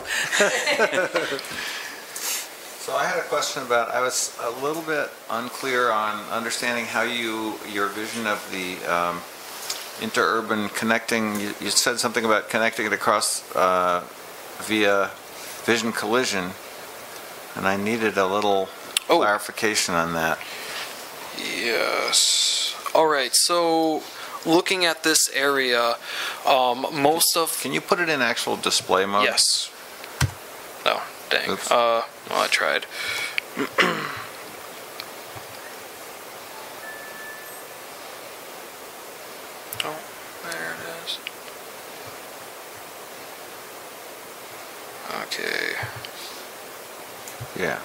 So I had a question about, I was a little bit unclear on understanding how your vision of the interurban connecting, you said something about connecting it across via vision collision, and I needed a little clarification on that. Yes. All right. So, looking at this area, most of Can you put it in actual display mode? yes. Oh, dang. Oops. Well, I tried. Oh, there it is. Okay. Yeah.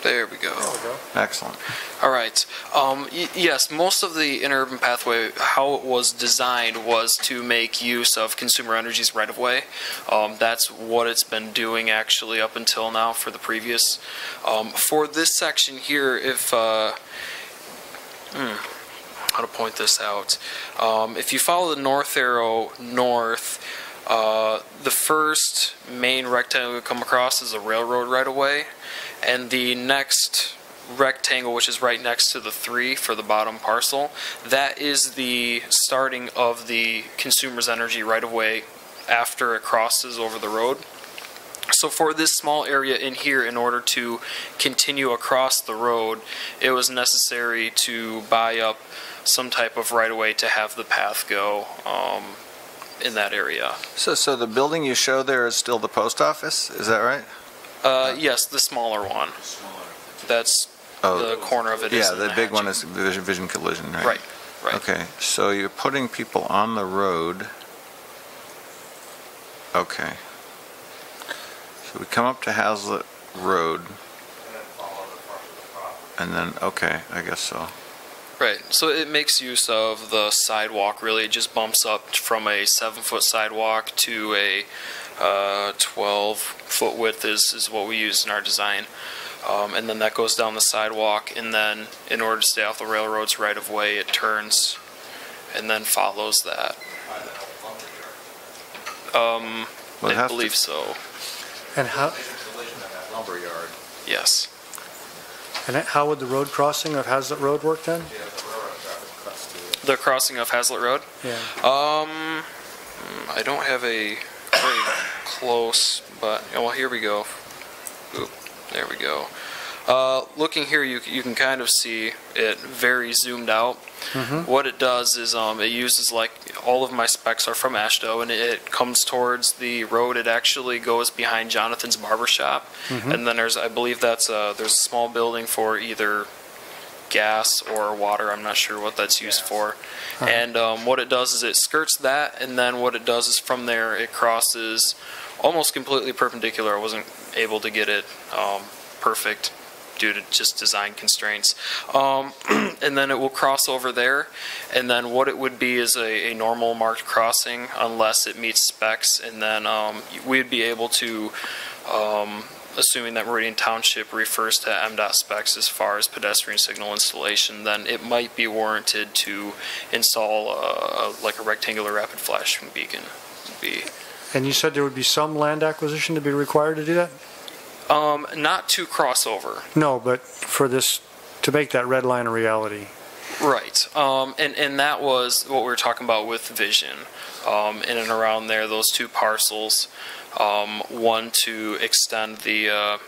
There we go. Excellent. All right. Yes, most of the Interurban Pathway, how it was designed was to make use of consumer energy's right-of-way. That's what it's been doing actually up until now for the previous. For this section here, if how to point this out. If you follow the north arrow north, the first main rectangle we come across is a railroad right-of-way. And the next rectangle, which is right next to the 3 for the bottom parcel, that is the starting of the consumer's energy right-of-way after it crosses over the road. So for this small area in here, in order to continue across the road, it was necessary to buy up some type of right-of-way to have the path go in that area. So the building you show there is still the post office, is that right? Yes, the smaller one. That's the corner of it. Yeah, is the big one hatching. is vision collision, right? Right, right. Okay, so you're putting people on the road. Okay. So we come up to Hazlitt Road. And then, okay, I guess so. Right, so it makes use of the sidewalk, really. It just bumps up from a 7-foot sidewalk to a 12-foot width is what we use in our design. And then that goes down the sidewalk, and then in order to stay off the railroads right of way, it turns and then follows that. Well, it I has to- believe so, And how yes. would the road crossing of Hazlitt Road work then? The crossing of Hazlitt Road? Yeah. I don't have a very close, but well, here we go. Oop, there we go. Looking here, you can kind of see it very zoomed out. What it does is it uses, like, all of my specs are from AASHTO, and it comes towards the road. It actually goes behind Jonathan's barber shop, and then I believe there's a small building for either gas or water. I'm not sure what that's used for. And what it does is it skirts that, and then what it does is from there it crosses almost completely perpendicular. I wasn't able to get it perfect due to just design constraints. And then it will cross over there, and then what it would be is a normal marked crossing unless it meets specs, and then we'd be able to, assuming that Meridian Township refers to MDOT specs as far as pedestrian signal installation, then it might be warranted to install like a rectangular rapid flashing beacon. And you said there would be some land acquisition to be required to do that? Not to cross over. No, but for this, to make that red line a reality. Right. And that was what we were talking about with vision. In and around there, those two parcels, one to extend the,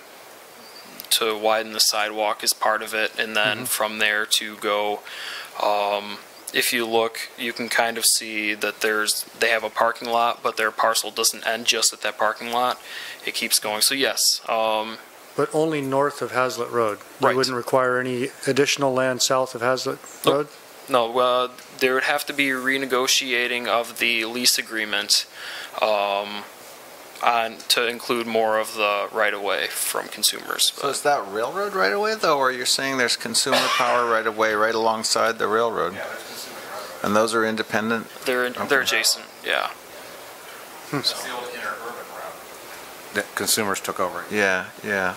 to widen the sidewalk as part of it, and then from there to go, if you look, you can kind of see that they have a parking lot, but their parcel doesn't end just at that parking lot. It keeps going. So yes. But only north of Hazlitt Road. You Right. wouldn't require any additional land south of Hazlitt Road? No, there would have to be renegotiating of the lease agreement to include more of the right-of-way from consumers. So is that railroad right away though, or you're saying there's consumer power right away right alongside the railroad? Yeah, there's consumer power. And those are independent? They're adjacent, yeah. That's the old interurban route. that consumers took over. Yeah, yeah.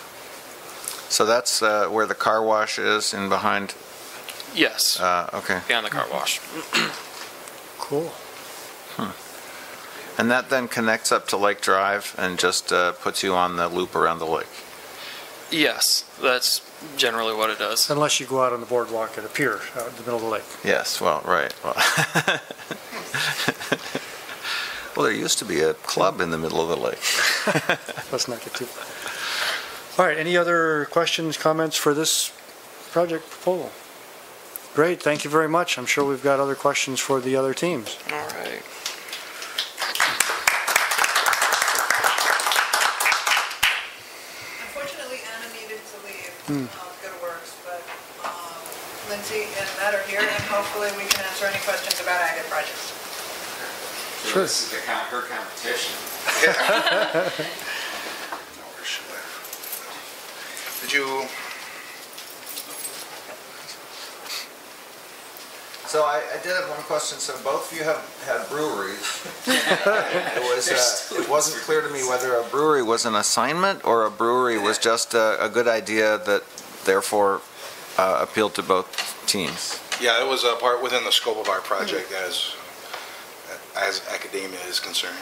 So that's where the car wash is in behind? Yes, Okay. beyond the car wash. Cool. And that then connects up to Lake Drive and just puts you on the loop around the lake? Yes, that's generally what it does. Unless you go out on the boardwalk at a pier out in the middle of the lake. Yes, well, right. Well, well, there used to be a club in the middle of the lake. Let's not get too far. All right, any other questions, comments for this project proposal? Great, thank you very much. I'm sure we've got other questions for the other teams. All right. Unfortunately, Anna needed to leave to go to works, but Lindsay and Matt are here, and hopefully we can answer any questions about either project. So this is her competition. Did you? So I did have one question. So both of you have had breweries. It wasn't clear to me whether a brewery was an assignment or a brewery was just a good idea that therefore appealed to both teams. Yeah, it was a part within the scope of our project as academia is concerned.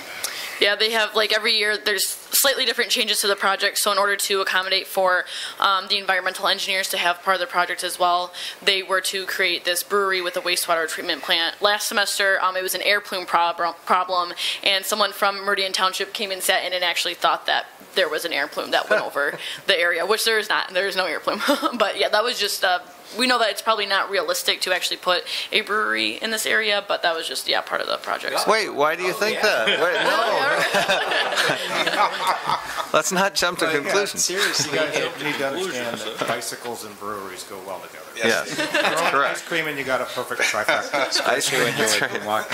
Yeah, they have, like, every year there's slightly different changes to the project, so in order to accommodate for the environmental engineers to have part of the project as well, they were to create this brewery with a wastewater treatment plant. Last semester, it was an air plume problem, and someone from Meridian Township came and sat in and actually thought that there was an air plume that went over the area, which there is not. There is no air plume. But yeah, that was just, we know that it's probably not realistic to actually put a brewery in this area, but that was just, yeah, part of the project. Wait, why do you think that? Wait, no. Let's not jump to conclusions. Seriously, you need to understand that bicycles and breweries go well together. Yes, that's correct. Ice cream and you got a perfect trifecta. Ice cream, that's right.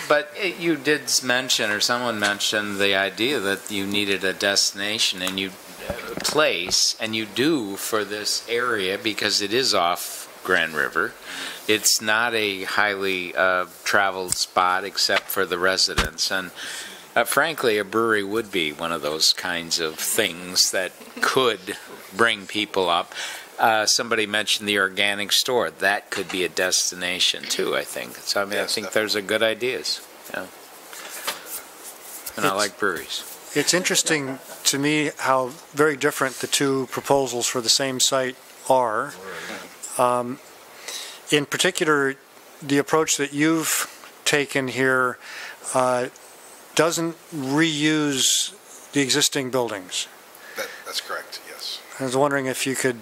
But you did mention, or someone mentioned, the idea that you needed a destination and you place, and you do for this area because it is off Grand River. It's not a highly traveled spot except for the residents, and frankly, a brewery would be one of those kinds of things that could bring people up. Somebody mentioned the organic store. That could be a destination too, I think. So I mean, Yes, I think definitely. there's a good ideas. Yeah. And I like breweries. It's interesting to me how very different the two proposals for the same site are. In particular, the approach that you've taken here doesn't reuse the existing buildings. That's correct, yes. I was wondering if you could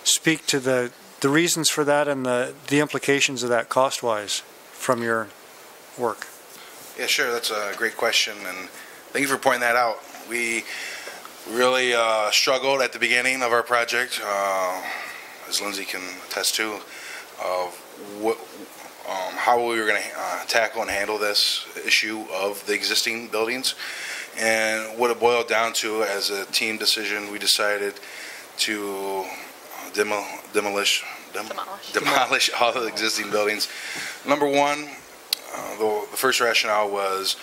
speak to the reasons for that and the implications of that cost-wise from your work. Yeah, sure, that's a great question, and thank you for pointing that out. We really struggled at the beginning of our project. as Lindsay can attest to, of how we were going to tackle and handle this issue of the existing buildings. And what it boiled down to, as a team decision, we decided to demolish all the existing buildings. Number one, the first rationale was,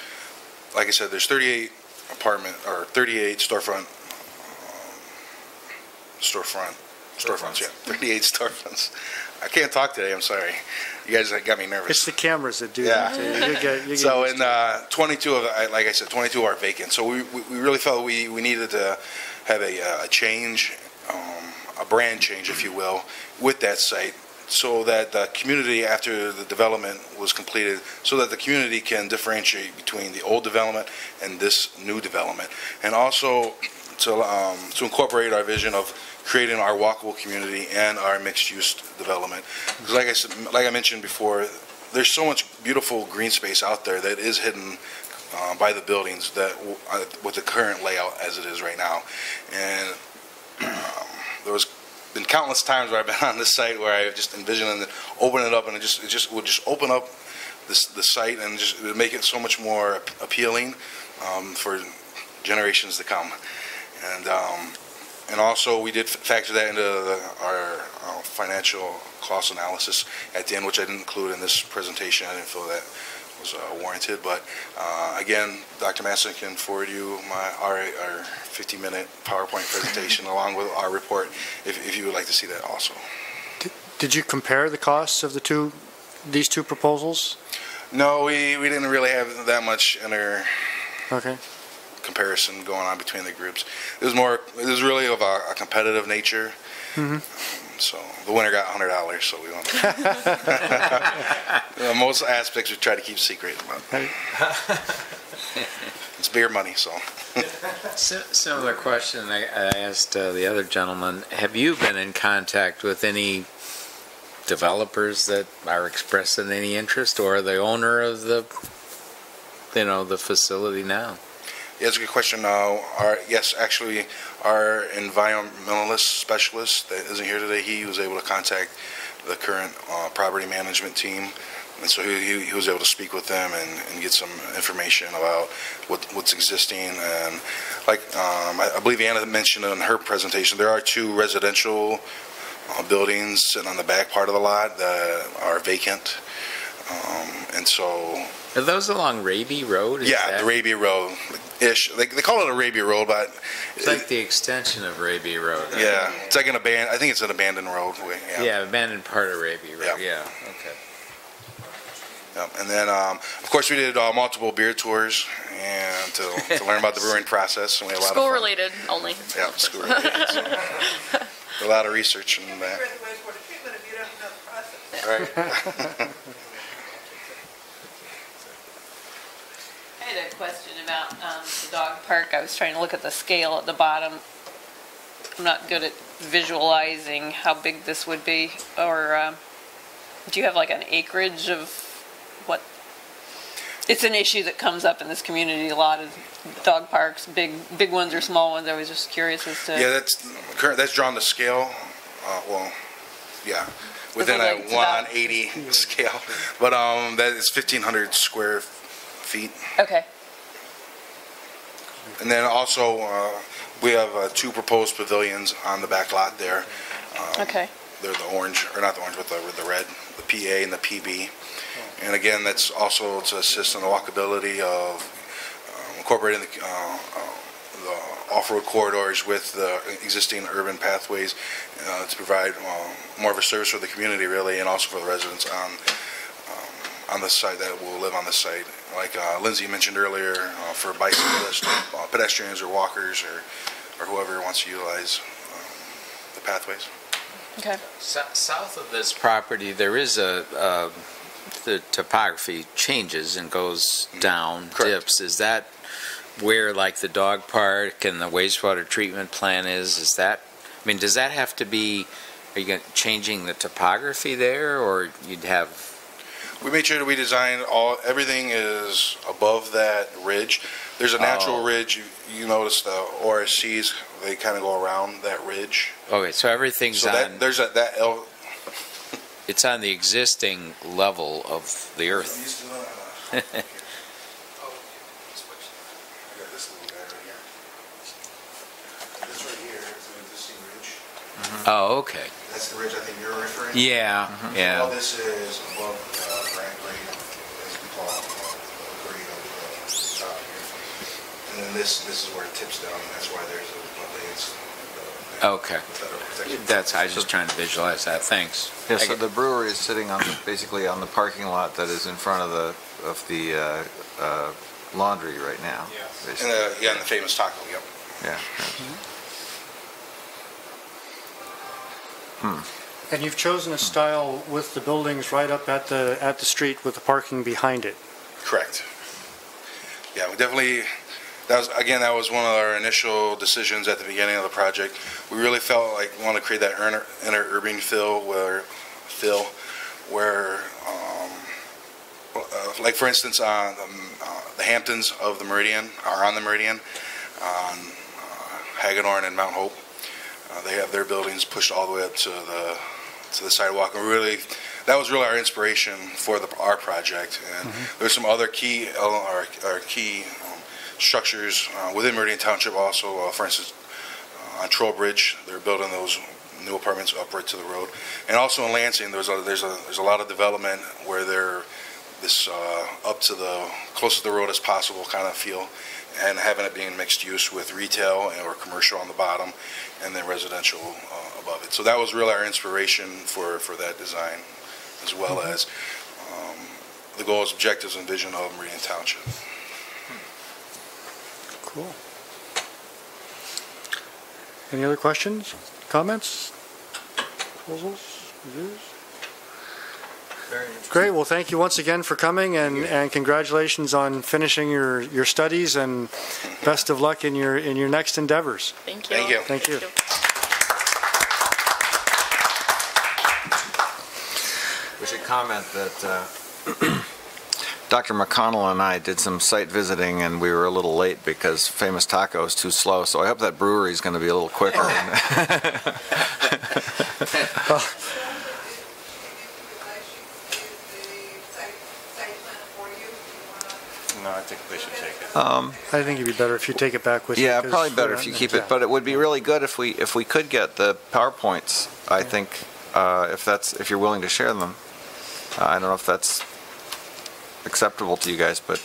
like I said, there's 38 storefronts, yeah, 38 storefronts. I can't talk today, I'm sorry. You guys got me nervous. It's the cameras that do Yeah. that. You get So used in to it. 22 of, like I said, 22 are vacant. So we really felt we needed to have a change, a brand change, if you will, with that site, so that the community, after the development was completed, so that the community can differentiate between the old development and this new development, and also to incorporate our vision of creating our walkable community and our mixed-use development. Because like I mentioned before, there's so much beautiful green space out there that is hidden by the buildings that with the current layout as it is right now. And there was been countless times where I've been on this site where I've just envisioned and open it up, and it would just open up the site and just make it so much more appealing for generations to come. And also we did factor that into our financial cost analysis at the end, which I didn't include in this presentation. I didn't feel that was warranted. But again, Dr. Masson can forward you our 50-minute PowerPoint presentation along with our report if you would like to see that also. Did you compare the costs of these two proposals? No, we didn't really have that much Okay. comparison going on between the groups. It was really of a competitive nature. Mm-hmm. So the winner got $100, so we won. Most aspects we try to keep secret, but it's beer money, so. Similar question I asked the other gentleman. Have you been in contact with any developers that are expressing any interest, or the owner of the facility now? Yeah, that's a good question. Yes, actually, our environmentalist specialist that isn't here today, he was able to contact the current property management team, and so he was able to speak with them and get some information about what's existing. And like I believe Anna mentioned in her presentation, there are 2 residential buildings sitting on the back part of the lot that are vacant, and so. Are those along Raby Road? The Raby Road-ish. They call it a Raby Road, but it's like the extension of Raby Road. Right? Yeah, it's like I think it's an abandoned road. Yeah, abandoned part of Raby Road. Yeah. Okay. And then, of course, we did multiple beer tours and to learn about the brewing process, and we had a lot of fun. School related only. Yeah, school related. So, a lot of research in that. Right. I had a question about the dog park. I was trying to look at the scale at the bottom. I'm not good at visualizing how big this would be. Or do you have like an acreage of what? It's an issue that comes up in this community a lot, is dog parks, big ones or small ones. I was just curious as to. Yeah, that's drawn to scale. Within a 1/80 scale, but that is 1,500 square feet. Okay. And then also we have 2 proposed pavilions on the back lot there. Okay. They're the orange, or not the orange, but the red, the PA and the PB. And again, that's also to assist in the walkability of incorporating the off-road corridors with the existing urban pathways to provide more of a service for the community, really, and also for the residents on the site that will live on the site. Like Lindsay mentioned earlier, for bicyclists, pedestrians, or walkers, or whoever wants to utilize the pathways. Okay. South of this property, there is the topography changes and goes down, Correct. Dips. Is that where like the dog park and the wastewater treatment plant is? Is that? I mean, does that have to be? Are you changing the topography there, or you'd have? We made sure that we designed everything is above that ridge. There's a natural ridge. You notice the ORCs, they kind of go around that ridge. Okay, so everything's So on, there's that L. it's on the existing level of the earth. Oh, okay. That's the ridge I think you're referring to. Yeah, yeah. All this is above grade, as we call it, grade of the top here. And then this is where it tips down, and that's why there's a wetlands. Okay. I was just trying to visualize that. Thanks. Yeah, so the brewery is sitting on basically on the parking lot that is in front of the laundry right now. And and the famous taco, yep. Yeah. And you've chosen a style with the buildings right up at the street with the parking behind it. Correct. Yeah, we definitely, that was one of our initial decisions at the beginning of the project. We really felt like we wanted to create that interurban feel where like for instance, the Hamptons of the Meridian are on the Meridian, on Hagedorn and Mount Hope. They have their buildings pushed all the way up to the sidewalk, and that was really our inspiration for our project. And there's some other key structures within Meridian Township also. For instance, on Trowbridge, they're building those new apartments upward to the road, and also in Lansing, there's a lot of development where they're up to the close to the road as possible kind of feel, and having it being mixed use with retail or commercial on the bottom, and then residential above it. So that was really our inspiration for that design, as well as the goals, objectives, and vision of Meridian Township. Cool. Any other questions, comments, proposals, reviews? Great. Well, thank you once again for coming, and congratulations on finishing your studies, and best of luck in your next endeavors. Thank you. Thank you. Thank you. We should comment that Dr. McConnell and I did some site visiting, and we were a little late because Famous Taco is too slow. So I hope that brewery is going to be a little quicker. No, I think they should take it. I think it'd be better if you take it back with you. Yeah, probably better if you keep it. But it would be really good if we could get the PowerPoints. I think if you're willing to share them. I don't know if that's acceptable to you guys, but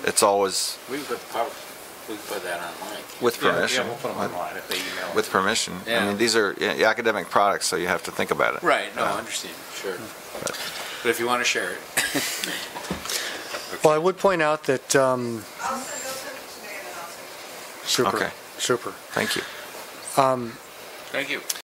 it's always We put that online. with permission. Yeah, we'll put them online if they email. With permission. Yeah. I mean, these are academic products, so you have to think about it. Right, no, I understand, sure. But if you want to share it. Well, I would point out that I'll send it to me and then I'll send it. super, Okay. super. Thank you. Thank you.